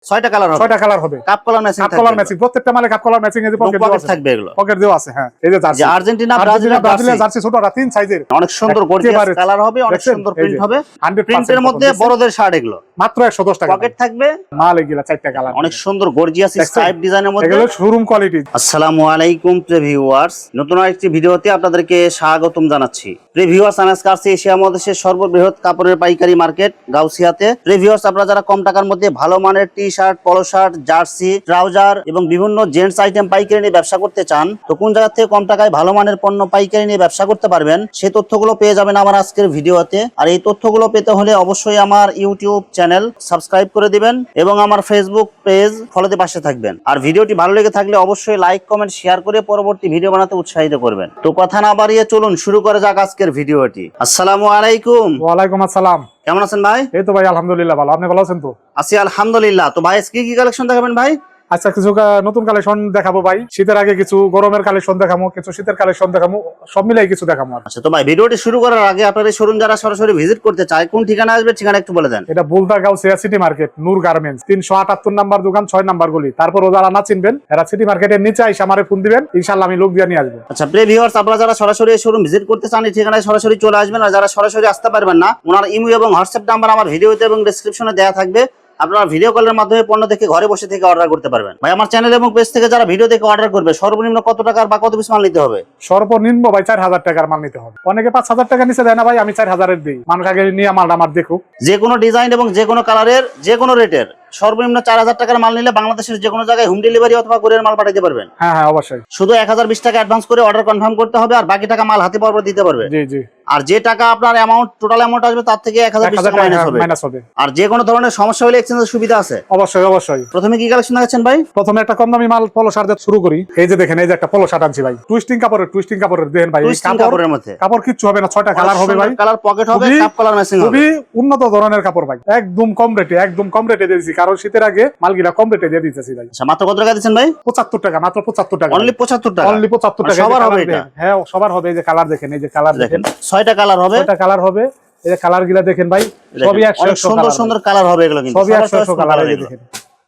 6টা কালার হবে। 6টা কালার হবে। কাপ কলার ম্যাচিং থাকবে। কাপ কলার ম্যাচিং প্রত্যেকটা মালে কাপ কলার ম্যাচিং, এই যে পকেট থাকবে এগুলো। পকেট দেওয়া আছে। হ্যাঁ, এই যে জার্সি আর্জেন্টিনা ব্রাজিলের জার্সি ছোটরা 3 সাইজের। অনেক সুন্দর গর্জিয়াস কালার হবে, অনেক সুন্দর প্রিন্ট হবে। 100% প্রিন্টের মধ্যে বড়দের শার্ট এগুলো মাত্র 110 টাকা। পকেট থাকবে, মাল এগুলা 4টা কালার, অনেক সুন্দর গর্জিয়াস স্ট্রাইপ ডিজাইনের মধ্যে। এগুলো শোরুম কোয়ালিটি। আসসালামু আলাইকুম প্রিয় ভিউয়ার্স, নতুন আরেকটি ভিডিওতে আপনাদেরকে স্বাগতম জানাচ্ছি। প্রিয় ভিউয়ার্স, আনাস কার্স এশিয়া মহাদেশের সর্ববৃহৎ কাপড়ের পাইকারি মার্কেট গাউসিয়াতে। প্রিয় ভিউয়ার্স, আপনারা যারা কম টাকার মধ্যে ভালো মানের টি শার্ট, পলো শার্ট, জার্সি, ট্রাউজার এবং বিভিন্ন জেন্টস আইটেম পাইকারি নিয়ে ব্যবসা করতে চান, তো কোন জায়গা থেকে কম টাকায় ভালো মানের পণ্য পাইকারি নিয়ে ব্যবসা করতে পারবেন, সেই তথ্যগুলো পেয়ে যাবেন আমার আজকের ভিডিওতে। আর এই তথ্যগুলো পেতে হলে অবশ্যই আমার ইউটিউব চ্যানেল সাবস্ক্রাইব করে দিবেন এবং আমার ফেসবুক পেজ ফলোতে পাশে থাকবেন। আর ভিডিওটি ভালো লেগে থাকলে অবশ্যই লাইক, কমেন্ট, শেয়ার করে পরবর্তী ভিডিও বানাতে উৎসাহিত করবেন। তো কথা না বাড়িয়ে চলুন শুরু করা যাক আজকের ভিডিওটি। আসসালামু আলাইকুম। ওয়ালাইকুম আসসালাম। কেমন আছেন ভাই? এই তো ভাই আলহামদুলিল্লাহ ভালো। আপনি ভালো আছেন তো? আছি আলহামদুলিল্লাহ। তো ভাই আজকে কি কালেকশন দেখাবেন ভাই? আচ্ছা, কিছু নতুন কালেকশন দেখাবো ভাই। শীতের আগে কিছু গরমের কালেকশন দেখাবো, কিছু শীতের কালেকশন দেখাবো, সব মিলাই কিছু দেখাবো। আচ্ছা, তো ভাই ভিডিওটি শুরু করার আগে আপনার এই শোরুম যারা সরাসরি ভিজিট করতে চায় কোন ঠিকানা আসবে, ঠিকানা একটু বলে দেন। এটা বুলদা গাউসিয়া সিটি মার্কেট, নূর গার্মেন্টস, 378 নাম্বার দোকান, 6 নাম্বার গলি। তারপর যারা না চিনবেন এরা সিটি মার্কেটের নিচে আইসা আমারে ফোন দিবেন, ইনশাআল্লাহ আমি লোক দিয়ে নিয়ে আসবো। আচ্ছা প্রিয় ভিউয়ার্স, আপনারা যারা সরাসরি এই শোরুম ভিজিট করতে চান এই ঠিকানায় সরাসরি চলে আসবেন। আর যারা সরাসরি আসতে পারবেন না, ওনার ইমো এবং হোয়াটসঅ্যাপ নাম্বার আমার ভিডিওতে এবং ডেসক্রিপশনে দেওয়া থাকবে। আপনারা ভিডিও কলের মাধ্যমে পণ্য দেখে ঘরে বসে থেকে অর্ডার করতে পারবেন। ভাই আমার চ্যানেল এবং পেজ থেকে যারা ভিডিও দেখে অর্ডার করবে সর্বনিম্ন কত টাকার বা কত পিস মাল নিতে হবে? সর্বনিম্ন ভাই 4000 টাকার মাল নিতে হবে। অনেকে 5000 টাকা নিচে দেয় না ভাই, আমি 4000 এর দিই। মানুষ আগে নিয়ে মালটা আমার দেখুক। যে কোনো ডিজাইন এবং যে কোনো কালারের যে কোনো রেটের সর্বনিম্ন 4000 টাকার মাল নিলে বাংলাদেশের যে কোনো জায়গায় হোম ডেলিভারি অথবা কুরিয়ার মাল পাঠাতে পারবেন। হ্যাঁ হ্যাঁ, অবশ্যই। শুধু 1020 টাকা অ্যাডভান্স করে অর্ডার কনফার্ম করতে হবে, আর বাকি টাকা মাল হাতে পাওয়ার দিতে পারবে। জি জি। আর যে টাকা আপনার টোটাল অ্যামাউন্ট আসবে তার থেকে 1020 টাকা মাইনাস হবে। আর যে কোনো ধরনের সমস্যা হলে এক্সচেঞ্জের সুবিধা আছে। অবশ্যই অবশ্যই। প্রথমে কি কালেকশন দেখাচ্ছেন ভাই? প্রথমে একটা কম দামি মাল পলো শার্ট দিয়ে শুরু করি। এই যে দেখেন, এই যে একটা পলো শার্ট আনছি ভাই, টুইস্টিং কাপড়ের দেখেন ভাই, কাপড়ের মধ্যে কাপড় কিচ্ছু হবে না, 6টা কালার হবে ভাই। কালার পকেট হবে, কাপ কালার ম্যাচিং হবে। খুবই উন্নত ধরনের কাপড় ভাই, একদম কম রেটে দিয়েছি, কারণ শীতের আগে মালগুলা কম রেটে দিয়ে দিতেছি ভাই। আচ্ছা, মাত্র কত টাকা দিচ্ছেন ভাই? 75 টাকা, মাত্র 75 টাকা। অনলি 75 টাকা। অনলি 75 টাকা। সবার হবে এটা? হ্যাঁ, সবার হবে। এই যে কালার দেখেন, এই যে কালার দেখেন, 6টা কালার হবে। 6টা কালার হবে। এই যে কালার গুলা দেখেন ভাই, সবই 100 সুন্দর সুন্দর কালার হবে এগুলো, কিন্তু সবই 100 কালার। এই যে দেখেন,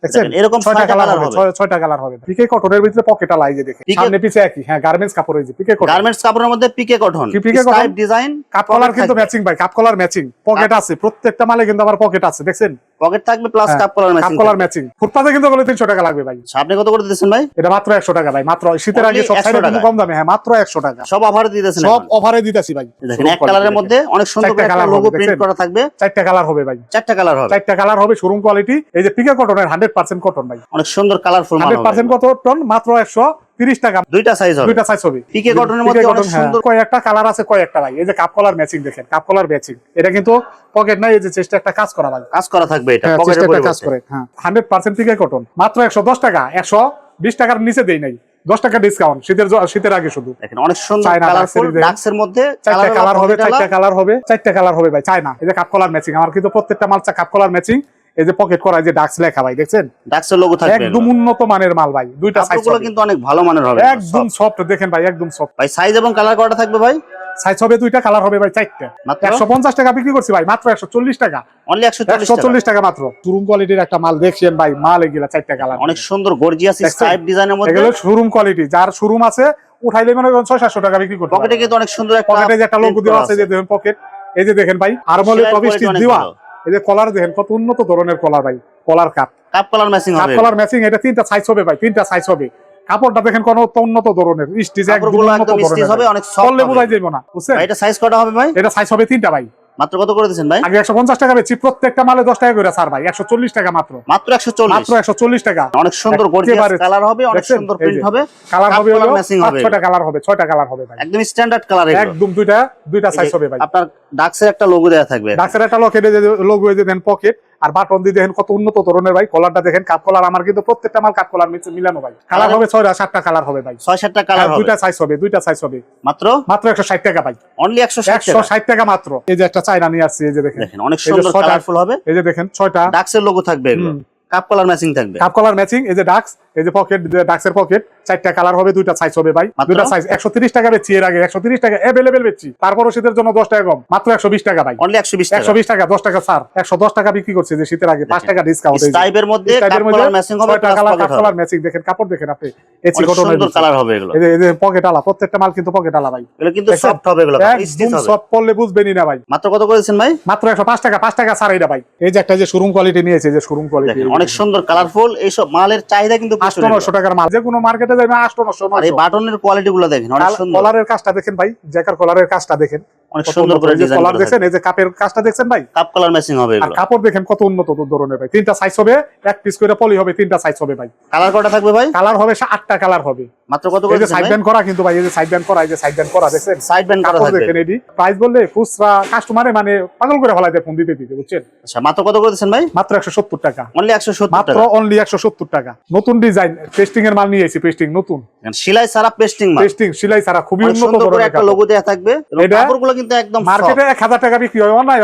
দেখছেন এরকম 6টা কালার হবে। 6টা কালার হবে। পিকে কটনের ভিতরে পকেট আলাই, যে দেখেন সামনে পিছে একই। হ্যাঁ, গার্মেন্টস কাপড়। এই যে পিকে কটন, গার্মেন্টস কাপড়ের মধ্যে পিকে কটন, স্টাইপ ডিজাইন, কাপ কলার কিন্তু ম্যাচিং ভাই, কাপ কলার ম্যাচিং, পকেট আছে প্রত্যেকটা মালে, কিন্তু আবার পকেট আছে, দেখছেন পকেট থাকবে plus cup collar matching. Cup collar matching ফুটপাতে কিন্তু বলে 300 টাকা লাগবে ভাই। আপনি কত করে দিতেছেন ভাই? এটা মাত্র 100 টাকা ভাই, মাত্র শীতের আগে সব সাইডে কিন্তু কম দামে। হ্যাঁ, মাত্র 100 টাকা। সব অফারে দিতেছেন? সব অফারে দিতেছি ভাই। দেখেন এক কালারের মধ্যে অনেক সুন্দর একটা লোগো প্রিন্ট করা থাকবে। 4টা কালার হবে ভাই, 4টা কালার হবে। 4টা কালার হবে, শোরুম কোয়ালিটি। এই যে পিকে কটনের 100% কটন ভাই, অনেক সুন্দর কালারফুল মাল হবে। 100% কটন, মাত্র 130 টাকা। দুইটা সাইজ হবে, দুইটা সাইজ হবে। পিকে কটনের মধ্যে অনেক সুন্দর কয়েকটা কালার আছে, কয়েকটা ভাই। এই যে কাপ কলার ম্যাচিং দেখেন, কাপ কলার ম্যাচিং। এটা কিন্তু পকেট নাই, এই যে চেষ্টা একটা কাজ করা ভাই, কাজ করা থাকবে। এটা পকেটের উপরে কাজ করে। হ্যাঁ, 100% পিকে কটন, মাত্র 110 টাকা। 120 টাকার নিচে দেই নাই, 10 টাকা ডিসকাউন্ট শীতের আগে শুধু। দেখেন অনেক সুন্দর কালারফুল ডাক্সের মধ্যে 4টা কালার হবে, 4টা কালার হবে, 4টা কালার হবে ভাই। চায়না, এই যে কাপ কলার ম্যাচিং। আমার কিন্তু প্রত্যেকটা মাল কাপ কলার ম্যাচিং। এই যে পকেট করা, এই যে ডাক্স লেখা ভাই, দেখছেন ডাক্সের লোগো থাকবে। একদম উন্নত মানের মাল ভাই। দুইটা সাইজ গুলো কিন্তু অনেক ভালো মানের হবে, একদম সফট। দেখেন ভাই, একদম সফট ভাই। সাইজ এবং কালার কয়টা থাকবে ভাই? সাইজ হবে দুইটা, কালার হবে ভাই 4টা। 150 টাকা বিক্রি করছি ভাই, মাত্র 140 টাকা। অনলি 140 টাকা মাত্র। শোরুম কোয়ালিটির একটা মাল দেখছেন ভাই, মাল এগুলা 4টা কালার, অনেক সুন্দর গর্জিয়াস স্টাইপ ডিজাইনের মধ্যে। এগুলো শোরুম কোয়ালিটি, যার শোরুম আছে উঠাইলে মনে করেন 600-700 টাকা বিক্রি করতে। পকেটে কিন্তু অনেক সুন্দর একটা পকেটে যে একটা লোগো দেওয়া আছে, যে দেখেন পকেট। এই যে দেখেন ভাই, আরমলে প্রবিষ্টি দেওয়া। এই যে কলার দেখেন, কত উন্নত ধরনের কলার ভাই। কলার কাপ কলার ম্যাচিং হবে, কাপ কলার ম্যাচিং। এটা 3টা সাইজ হবে ভাই, 3টা সাইজ হবে। কাপড়টা দেখেন কত উন্নত ধরনের, স্টিচ একদম উন্নত ধরনের হবে, অনেক সফট হবে, বোঝাই যাবে না, বুঝছেন? এটা সাইজ কয়টা হবে ভাই? এটা সাইজ হবে 3টা ভাই। মাত্র কত করে দিচ্ছেন ভাই? আগে 150 টাকা বেচি, প্রত্যেকটা মালে 10 টাকা করে স্যার ভাই। 140 টাকা মাত্র, মাত্র 140 টাকা। অনেক সুন্দর গর্জিয়াস কালার হবে, অনেক সুন্দর প্রিন্ট হবে, কালার হবে, ম্যাচিং হবে। 6টা কালার হবে, 6টা কালার হবে ভাই, একদম স্ট্যান্ডার্ড কালার। একদম দুইটা সাইজ হবে ভাই। আপনার ডাক্সের একটা লোগো দেয়া থাকবে, ডাক্সের একটা লোগো দিয়ে দেন পকেট, আর বাটন দিয়ে দেখেন কত উন্নত ধরনের ভাই। কলারটা দেখেন, কাপ কলার। আমার কিন্তু প্রত্যেকটা মাল কাপ কলার মিলানো ভাই। কালার হবে 6-7টা কালার হবে ভাই, 6-7টা কালার হবে। দুইটা সাইজ হবে, মাত্র 160 টাকা ভাই। অনলি 160 টাকা মাত্র। এই যে একটা চায়না নিয়ে আসছে, এই যে দেখেন অনেক সুন্দর কালারফুল হবে। এই যে দেখেন 6টা ডাক্সের লোগো থাকবে, এগুলো কাপ কলার ম্যাচিং থাকবে। কাপ কলার ম্যাচিং, এই যে ডাক্স, এই যে পকেট, ডাক্সের পকেট, 4টা কালার হবে, 2টা সাইজ হবে ভাই, মাত্র? 2টা সাইজ 130 টাকা বেচছি, এর আগে 130 টাকা अवेलेबल বেচছি, তারপর শীতের জন্য 10 টাকা কম, মাত্র 120 টাকা ভাই, অনলি 120 টাকা। 120 টাকা, 10 টাকা স্যার, 110 টাকা বিক্রি করছে যে শীতের আগে, 5 টাকা ডিসকাউন্ট। এই স্টাইপের মধ্যে স্টাইপের কাপ মধ্যে কলার ম্যাচিং হবে, 6টা প্লাস কালার, পকেট কাপ হবে। কালার ম্যাচিং, দেখেন কাপড় দেখেন আপনি, এসি অনেক কটনের সুন্দর কালার হবে এগুলো। এই যে পকেট আলা, প্রত্যেকটা মাল কিন্তু পকেট আলা ভাই, এগুলো কিন্তু দেখছেন? সফট হবে, এগুলো স্টিচ একদম হবে। সফট পড়লে বুঝবেনই না ভাই। মাত্র কত করে দিচ্ছেন ভাই? মাত্র 105 টাকা, 5 টাকা ছাড় এটা ভাই। এই যে একটা যে শোরুম কোয়ালিটি নিয়েছে, যে শোরুম কোয়ালিটি, দেখেন অনেক সুন্দর কালারফুল, এইসব মালের চাহিদা কিন্তু প্রচুর। 800-900 টাকার মাল, যে কোনো মার্কেটে যাবে 800-900। আর এই বাটনের কোয়ালিটি গুলো দেখেন অনেক সুন্দর, কলারের কাজটা দেখেন ভাই, জ্যাকার কলারের কাজটা দেখেন অনেক কত সুন্দর উন্নত। করে এই যে ডিজাইন কলার করা দেখছেন, থাকবে। এই যে কাপের কাজটা দেখছেন ভাই, কাপ কলার ম্যাচিং হবে আর এগুলো। কাপড় দেখেন কত উন্নত ধরনের ভাই। 3টা সাইজ হবে, এক পিস করে পলি হবে, 3টা সাইজ হবে ভাই। কালার কয়টা থাকবে ভাই? কালার হবে 8টা কালার হবে। মাত্র কত এই করে যে দিচ্ছেন সাইড ভাই? ব্যান্ড করা কিন্তু ভাই, এই যে সাইড ব্যান্ড করা, এই যে সাইড ব্যান্ড করা দেখছেন, সাইড ব্যান্ড করা কাপড় থাকবে। দেখেন। এডি প্রাইস বললে খুচরা কাস্টমারে মানে পাগল করে ফেলায় দেয় ফোন দিতে দিতে, বুঝছেন? আচ্ছা মাত্র কত করে দিচ্ছেন ভাই? মাত্র 170 টাকা, অনলি 170 মাত্র টাকা। অনলি 170 টাকা। নতুন ডিজাইন পেস্টিং এর মাল নিয়ে এসেছি, পেস্টিং নতুন, সেলাই সারা পেস্টিং মাল, পেস্টিং সেলাই ছাড়া খুবই অনেক উন্নত সুন্দর করে ধরনের একটা কাপড়। লোগো দেয়া থাকবে এবং এটা কাপড়গুলো কিন্তু একদম মার্কেটে 1000 টাকা বিক্রি হয়, অনলাইন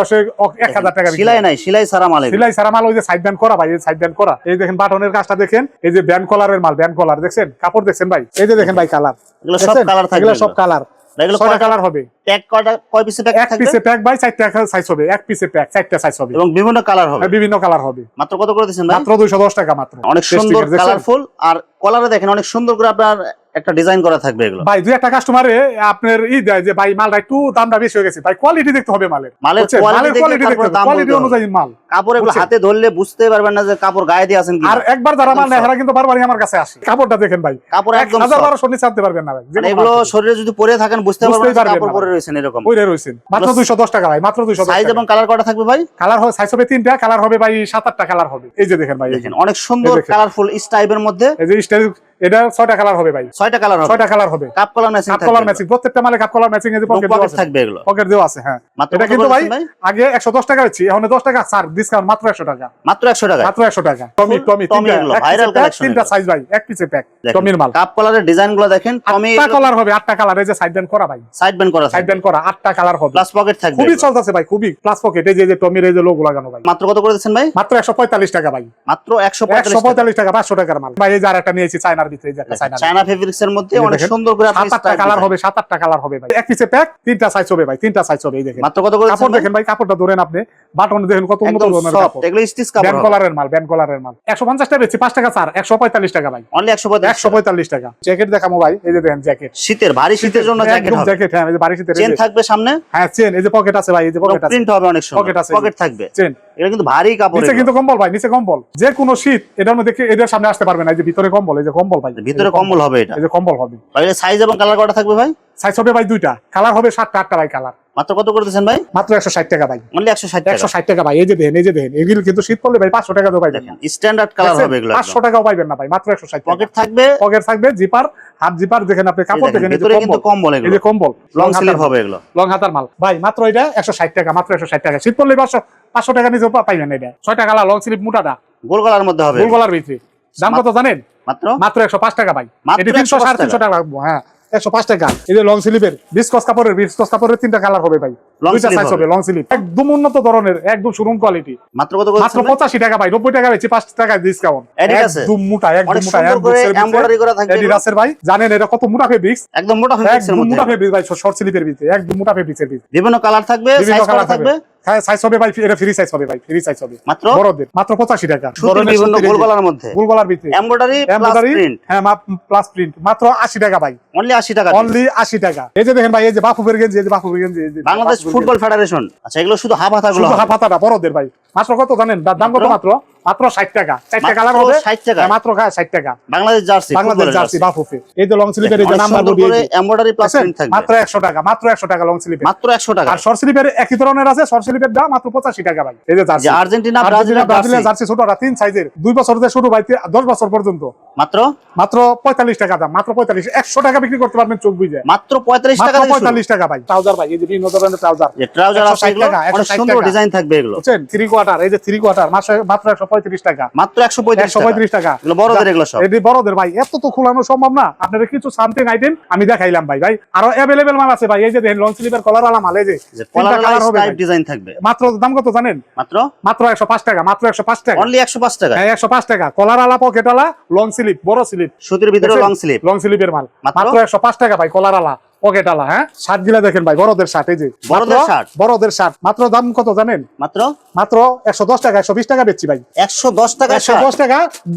1000 টাকা বিক্রি সেলাই হয়। নাই, সেলাই সারা মাল এগুলো। সেলাই ছাড়া মাল, ওই যে সাইড ব্যান্ড করা ভাই, এই সাইড ব্যান্ড করা, এই দেখেন বাটনের কাজটা দেখেন, এই যে ব্যান্ড কলারের মাল, ব্যান্ড কলার দেখছেন, কাপড় দেখছেন ভাই, এই যে দেখেন ভাই কালার, এগুলো সব কালার থাকবে, এগুলো সব কালার, এগুলো 6টা কালার হবে। প্যাক কয়টা, কয় পিসে প্যাক এক থাকবে পিসে প্যাক ভাই 4টা সাইজ হবে, এক পিসে প্যাক 4টা সাইজ হবে, এবং বিভিন্ন কালার হবে। বিভিন্ন কালার হবে। মাত্র কত করে দিচ্ছেন ভাই? মাত্র 210 টাকা মাত্র। অনেক Pasting সুন্দর এর দেখছেন? কালারফুল, আর কলারে দেখেন অনেক সুন্দর করে আপনার একটা ডিজাইন করা থাকবে এগুলো। ভাই দুই একটা কাস্টমারে আপনার দেয় যে ভাই মালটা একটু দামটা বেশি হয়ে গেছে, ভাই কোয়ালিটি দেখতে হবে মালের, মালের বুঝছেন? quality মালের দেখে কোয়ালিটি দেখতে তারপরে হবে, দাম কোয়ালিটি বলতে হবে। অনুযায়ী মাল। কাপড় এগুলো বুঝছেন? হাতে ধরলে বুঝতে পারবেন না যে কাপড় গায়ে দিয়ে আছেন কি। আর একবার যারা মাল নেয় একদম এরা কিন্তু বারবারই আমার কাছে আসে। কাপড়টা দেখেন ভাই, কাপড় একদম 1000-1200 নিচে আনতে পারবেন না ভাই, যে কোনো এগুলো market এ। শরীরে যদি পরে থাকেন বুঝতে বুঝতেই পারবেন না যে পারবেন কাপড় না পরে ভাই। রয়েছেন এরকম। ওইটা রয়েছেন মাত্র 210 টাকা ভাই, মাত্র 210 সাইজ টাকা। এবং কালার কয়টা থাকবে ভাই? কালার হবে, সাইজ হবে 3টা, কালার হবে ভাই 7-8টা কালার হবে। এই যে দেখেন ভাই, এই যে দেখেন অনেক সুন্দর দেখেন। কালারফুল স্টাইপের মধ্যে এই যে স্টাইল, এটা 6টা কালার হবে ভাই, 6টা কালার হবে। 6টা কালার হবে। কাপ কলার ম্যাচিং কাপ থাকবে, কলার ম্যাচিং, প্রত্যেকটা মালে কাপ কলার ম্যাচিং, এই যে পকেট দেওয়া পকেট আছে, থাকবে এগুলো। পকেট দেওয়া আছে, হ্যাঁ। মাত্র এটা কত কিন্তু করে ভাই দিচ্ছেন ভাই? আগে 110 টাকা হচ্ছে, এখন 10 টাকা স্যার ডিসকাউন্ট, মাত্র 100 টাকা, মাত্র 100 টাকা। মাত্র 100 টাকা। টমি টমি টমি এগুলো, viral collection 3টা এগুলো। সাইজ ভাই, এক পিসে প্যাক টমির মাল। কাপ কলারের ডিজাইন গুলো দেখেন, টমি 8টা কালার হবে, 8টা কালার, এই যে সাইড ব্যান্ড করা ভাই, সাইড ব্যান্ড করা সাইড থাকবে, ব্যান্ড করা 8টা কালার হবে, প্লাস পকেট থাকবে খুবই এগুলো। চলতেছে ভাই, খুবই প্লাস পকেট। এই যে টমির এই যে লোগো লাগানো ভাই, মাত্র কত করে দিচ্ছেন ভাই? মাত্র 145 টাকা ভাই, মাত্র 145 টাকা। 145 টাকা, 500 টাকার মাল ভাই। এই যে আরেকটা নিয়েছি চায়নার ভিতরে, এই যে একটা চায়নার, চায়না ফেব্রিক্স এর মধ্যে এই যে অনেক দেখেন, সুন্দর করে আপনি 7-8টা স্টাইল কালার হবে, 7-8টা কালার হবে ভাই, এক পিসে প্যাক, 3টা সাইজ হবে ভাই, 3টা সাইজ হবে। এই দেখেন মাত্র কত করে কাপড় দিচ্ছেন ভাই? দেখেন ভাই, কাপড়টা ধরেন আপনি, বাটন দেখেন কত উন্নত একদম ধরনের সফট, কাপড়, এগুলো স্টিচ কাপড় ব্যান্ড হবে। কলারের মাল, ব্যান্ড কলারের মাল। 150 টাকা বেচছি, 5 টাকা ছাড়, 145 টাকা ভাই, অনলি 145 145 টাকা। জ্যাকেট দেখাবো ভাই, এই যে দেখেন জ্যাকেট, শীতের, ভারী শীতের জন্য জ্যাকেট একদম হবে। জ্যাকেট, হ্যাঁ, এই যে বাড়ি শীতের, এই চেন যে- থাকবে সামনে, হ্যাঁ চেন, এই যে পকেট আছে ভাই, এই যে পকেট আছে, প্রিন্ট হবে অনেক সুন্দর, পকেট আছে, পকেট থাকবে। চেন। এটা কিন্তু ভারী কাপড়, নিচে কিন্তু কম্বল ভাই, নিচে কম্বল, যে কোনো শীত এটার মধ্যে এদের সামনে আসতে পারবে না। এই যে ভিতরে কম্বল, এই যে কম্বল ভাই, ভিতরে কম্বল হবে এটা। এই যে কম্বল হবে। ভাই সাইজ এবং কালার কয়টা থাকবে ভাই? সাইজ হবে ভাই 2টা, কালার হবে 7-8টা ভাই কালার। মাত্র কত করে দিচ্ছেন ভাই? মাত্র 160 টাকা ভাই, অনলি 160 টাকা। 160 টাকা ভাই। এই যে দেখেন, এই যে দেখেন, এগুলো কিন্তু শীত পড়লে ভাই 500 টাকা দেবো ভাই, দেখেন স্ট্যান্ডার্ড কালার হবে এগুলো। 500 টাকাও পাইবেন না ভাই, মাত্র 160 টাকা। পকেট থাকবে, পকেট থাকবে, জিপার, হাফ জিপার দেখেন আপনি, কাপড় দেখেন, এই যে ভিতরে কিন্তু কম্বল, কম্বল এই এগুলো, যে কম্বল, লং স্লিভ হবে এগুলো। লং হাতার মাল ভাই, মাত্র এটা 160 টাকা, মাত্র 160 টাকা। শীত পড়লে 500 টাকা নিচে পাইবেন এটা। 6টা কালার লং স্লিভ মোটাটা, গোল গলার মধ্যে হবে গোল গলার ভিতরে। দাম কত জানেন? মাত্র মাত্র 105 টাকা ভাই, মাত্র এটা 300 350 টাকা রাখবো, হ্যাঁ 105 টাকা। এই যে লং স্লিভের বিসকস কাপড়ের, বিসকস কাপড়ের 3টা কালার হবে ভাই, Long 2টা sleeve সাইজ হবে, লং স্লিভ, একদম উন্নত ধরনের, একদম শোরুম কোয়ালিটি। মাত্র কত করে মাত্র দিচ্ছেন ভাই? 85 টাকা ভাই, 90 টাকা বেচি, 5 টাকা ডিসকাউন্ট। Adidas এর? একদম মোটা, একদম অনেক মোটা, সুন্দর করে এমব্রয়ডারি করা থাকবে এগুলো। Adidas এর ভাই, জানেন এটা কত মোটা ফেব্রিক্স, একদম মোটা ফেব্রিক্স এর একদম মধ্যে মোটা ফেব্রিক্স ভাই, শর্ট স্লিপের ভিতরে, একদম মোটা ফেব্রিক্সের ভিতরে। বিভিন্ন কালার থাকবে, বিভিন্ন সাইজ কালার কত থাকবে? হ্যাঁ সাইজ হবে ভাই, এটা ফ্রি সাইজ হবে ভাই, ফ্রি সাইজ হবে মাত্র বড়দের, মাত্র 85 টাকা। সুতির ধরনের বিভিন্ন সুতির, গোল গলার মধ্যে গোল গলার ভিতরে এমব্রয়ডারি প্লাস এমব্রয়ডারি, প্রিন্ট, হ্যাঁ প্লাস প্রিন্ট, মাত্র 80 টাকা ভাই, অনলি 80 টাকা। অনলি 80 টাকা। এই যে দেখেন ভাই, এই যে বাফুফের গেঞ্জি, এই যে বাফুফের গেঞ্জি, এই যে বাংলাদেশ ফুটবল ফেডারেশন। আচ্ছা এগুলো শুধু হাফ হাতা গুলো শুধু হাফ হাতাটা বড়দের ভাই, মাত্র কত জানেন? দাম কত? মাত্র মাত্র 60 টাকা। 4টা কালার হবে, 60 টাকা। হ্যাঁ, মাত্র 60 টাকা। বাংলাদেশ জার্সি, বাংলাদেশ জার্সি বাফুফে, এই যে লং স্লিভের, এই যে অনেক নাম্বার সুন্দর বডি, করে এমব্রয়ডারি প্লাস প্রিন্ট থাকবে, মাত্র 100 টাকা, মাত্র 100 টাকা লং স্লিভে, মাত্র 100 টাকা। আর শর্ট স্লিভের একই ধরনের আছে, শর্ট স্লিভের দাম মাত্র 85 টাকা ভাই। এই যে জার্সি, যে আর্জেন্টিনা ব্রাজিলের ব্রাজিলের জার্সি ছোটরা 3 সাইজের, 2 বছর থেকে শুরু ভাই 10 বছর পর্যন্ত, মাত্র মাত্র 45 টাকা দাম, মাত্র 45, 100 টাকা বিক্রি করতে পারবেন চোখ বুঝে, মাত্র 35 টাকা মাত্র থেকে শুরু। 45 টাকা ভাই। ট্রাউজার ভাই, এই যে বিভিন্ন ধরনের ট্রাউজার, যে ট্রাউজার আছে 160 এগুলো টাকা, অনেক 160 সুন্দর টাকা। ডিজাইন থাকবে এগুলো। বুঝছেন? 3 কোয়ার্টার, এই যে 3 কোয়ার্টার মাত্র 135 টাকা, মাত্র 135 টাকা। 135 টাকা। এগুলো বড়দের, এগুলো সব এটি বড়দের ভাই, এত তো খোলানো সম্ভব না। আপনাদের কিছু সামথিং আইটেম আমি দেখাইলাম ভাই। ভাই আরো अवेलेबल মাল আছে ভাই। এই যে দেখেন লং স্লিভের কলার আলা মাল, এই যে কলার কালার হবে টাইপ ডিজাইন থাকবে। মাত্র দাম কত জানেন? মাত্র মাত্র 105 টাকা, মাত্র 105 টাকা, অনলি 105 টাকা। হ্যাঁ 105 টাকা। কলার আলা, পকেট আলা, লং স্লিভ, বড় স্লিভ, সুতির ভিতরে লং স্লিভ, লং স্লিভের মাল মাত্র 105 টাকা ভাই। কলার আলা, পকেট আলা। হ্যাঁ শার্ট গুলা দেখেন ভাই, বড়দের শার্ট, এই যে বড়দের শার্ট, বড়দের শার্ট মাত্র দাম কত জানেন? মাত্র মাত্র 110 টাকা, 120 টাকা বেচছি ভাই। 110 টাকা, 110 টাকা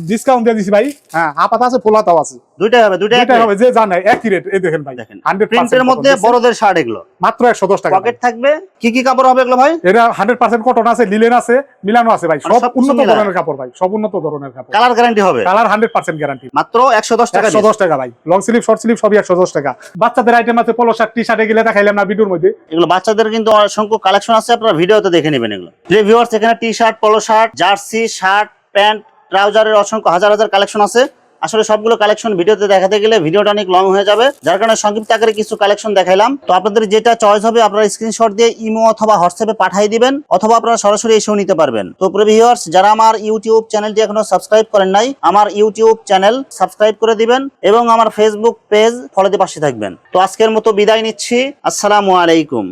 ডিসকাউন্ট দিয়ে দিছি ভাই। হ্যাঁ আপাতত আছে, ফুলাতাও আছে, দুইটাই হবে, দুইটাই হবে, যে জানে একই রেট। এই দেখেন ভাই, দেখেন 100% প্রিন্টের মধ্যে বড়দের শার্ট, এগুলো মাত্র 110 টাকা। পকেট থাকবে। কি কি কাপড় হবে এগুলো ভাই? এটা 100% কটন আছে, লিলেন আছে, মিলানো আছে ভাই। সব উন্নত ধরনের কাপড় ভাই, সব উন্নত ধরনের কাপড়। কালার গ্যারান্টি হবে, কালার 100% গ্যারান্টি। মাত্র 110 টাকা। 110 টাকা ভাই। লং স্লিভ, শর্ট স্লিভ সবই 110 টাকা। বাচ্চাদের আইটেম আছে, পোলো শার্ট, টি শার্ট, এগুলো দেখাইলাম না ভিডিওর মধ্যে। এগুলো বাচ্চাদের কিন্তু অসংখ্য কালেকশন আছে, আপনারা ভিডিওতে দেখে নেবেন এগুলো। প্রিয় ভিউয়ার্স, এখানে T shirt, polo shirt, jersey, shirt, pant, ট্রাউজারের অসংখ্য হাজার হাজার কালেকশন আছে। আসলে সবগুলো কালেকশন ভিডিওতে দেখাতে গেলে ভিডিওটা অনেক লং হয়ে যাবে, যার কারণে সংক্ষিপ্ত আকারে কিছু কালেকশন দেখাইলাম। তো আপনাদের যেটা চয়েস হবে আপনারা স্ক্রিনশট দিয়ে ইমো অথবা হোয়াটসঅ্যাপে পাঠিয়ে দিবেন, অথবা আপনারা সরাসরি এসেও নিতে পারবেন। তো প্রিয় ভিউয়ার্স, যারা আমার ইউটিউব চ্যানেলটি এখনো সাবস্ক্রাইব করেন নাই, আমার ইউটিউব চ্যানেল সাবস্ক্রাইব করে দিবেন এবং আমার ফেসবুক পেজ ফলো দিয়ে পাশে থাকবেন। তো আজকের মতো বিদায় নিচ্ছি। আসসালামু আলাইকুম।